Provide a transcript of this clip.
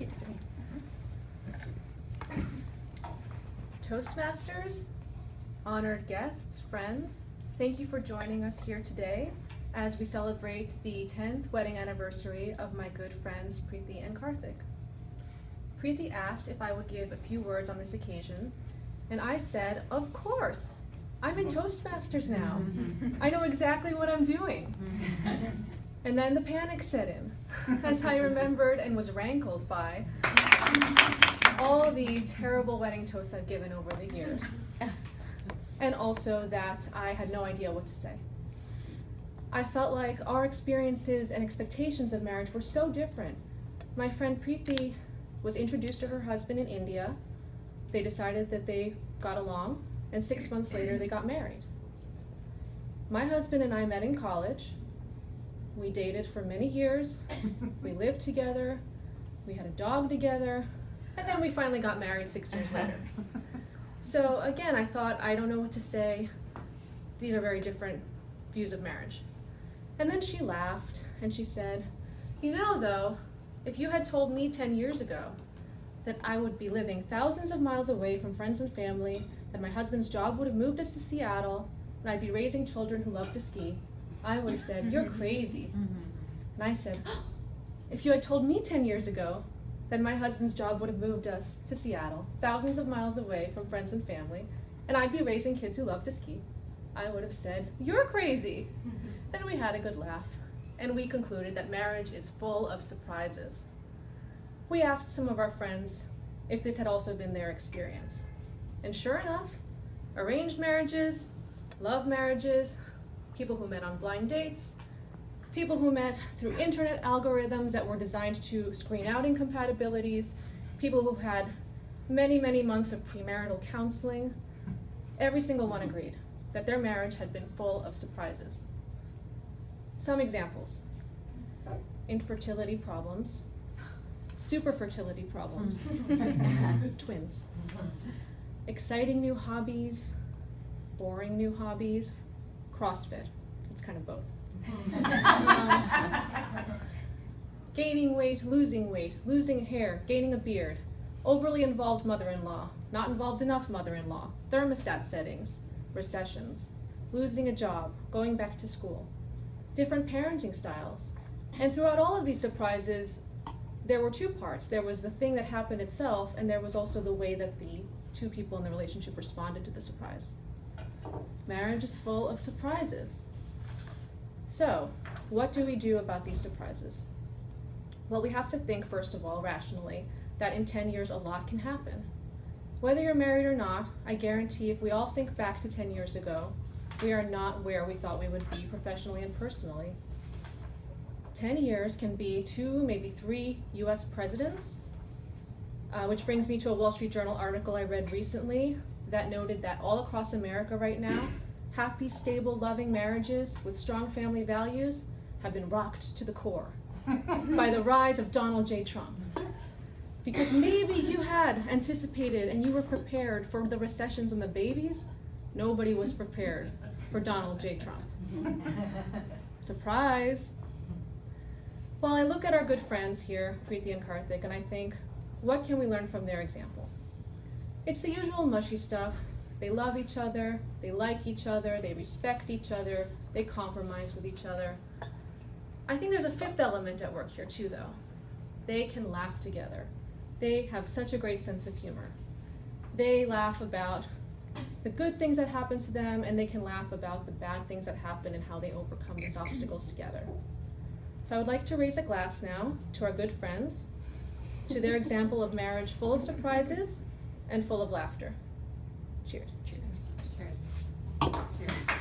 Thank you, Tiffany. Toastmasters, honored guests, friends, thank you for joining us here today as we celebrate the 10th wedding anniversary of my good friends Preeti and Karthik. Preeti asked if I would give a few words on this occasion, and I said, of course, I'm in Toastmasters now. I know exactly what I'm doing. And then the panic set in, as I remembered and was rankled by all the terrible wedding toasts I've given over the years. And also that I had no idea what to say. I felt like our experiences and expectations of marriage were so different. My friend Preeti was introduced to her husband in India. They decided that they got along, and 6 months later they got married. My husband and I met in college. We dated for many years. We lived together. We had a dog together. And then we finally got married 6 years later. So again, I thought, I don't know what to say. These are very different views of marriage. And then she laughed and she said, you know though, if you had told me 10 years ago that I would be living thousands of miles away from friends and family, that my husband's job would have moved us to Seattle, and I'd be raising children who love to ski, I would have said, you're crazy. And I said, oh, if you had told me 10 years ago that my husband's job would have moved us to Seattle, thousands of miles away from friends and family, and I'd be raising kids who love to ski, I would have said, you're crazy. Then we had a good laugh, and we concluded that marriage is full of surprises. We asked some of our friends if this had also been their experience. And sure enough, arranged marriages, love marriages, people who met on blind dates, people who met through internet algorithms that were designed to screen out incompatibilities, people who had many, many months of premarital counseling, every single one agreed that their marriage had been full of surprises. Some examples: infertility problems, superfertility problems, twins, exciting new hobbies, boring new hobbies, CrossFit, it's kind of both. Gaining weight, losing hair, gaining a beard, overly involved mother-in-law, not involved enough mother-in-law, thermostat settings, recessions, losing a job, going back to school, different parenting styles. And throughout all of these surprises, there were two parts. There was the thing that happened itself, and there was also the way that the two people in the relationship responded to the surprise. Marriage is full of surprises. So, what do we do about these surprises? Well, we have to think, first of all, rationally, that in 10 years a lot can happen. Whether you're married or not, I guarantee if we all think back to 10 years ago, we are not where we thought we would be professionally and personally. 10 years can be 2, maybe 3 US presidents, which brings me to a Wall Street Journal article I read recently that noted that all across America right now, happy, stable, loving marriages with strong family values have been rocked to the core by the rise of Donald J. Trump. Because maybe you had anticipated and you were prepared for the recessions and the babies, nobody was prepared for Donald J. Trump. Surprise! Well, I look at our good friends here, Preeti and Karthik, and I think, what can we learn from their example? It's the usual mushy stuff. They love each other, they like each other, they respect each other, they compromise with each other. I think there's a fifth element at work here too, though. They can laugh together. They have such a great sense of humor. They laugh about the good things that happen to them, and they can laugh about the bad things that happen and how they overcome these obstacles together. So I would like to raise a glass now to our good friends, to their example of marriage full of surprises and full of laughter. Cheers. Cheers. Cheers. Cheers.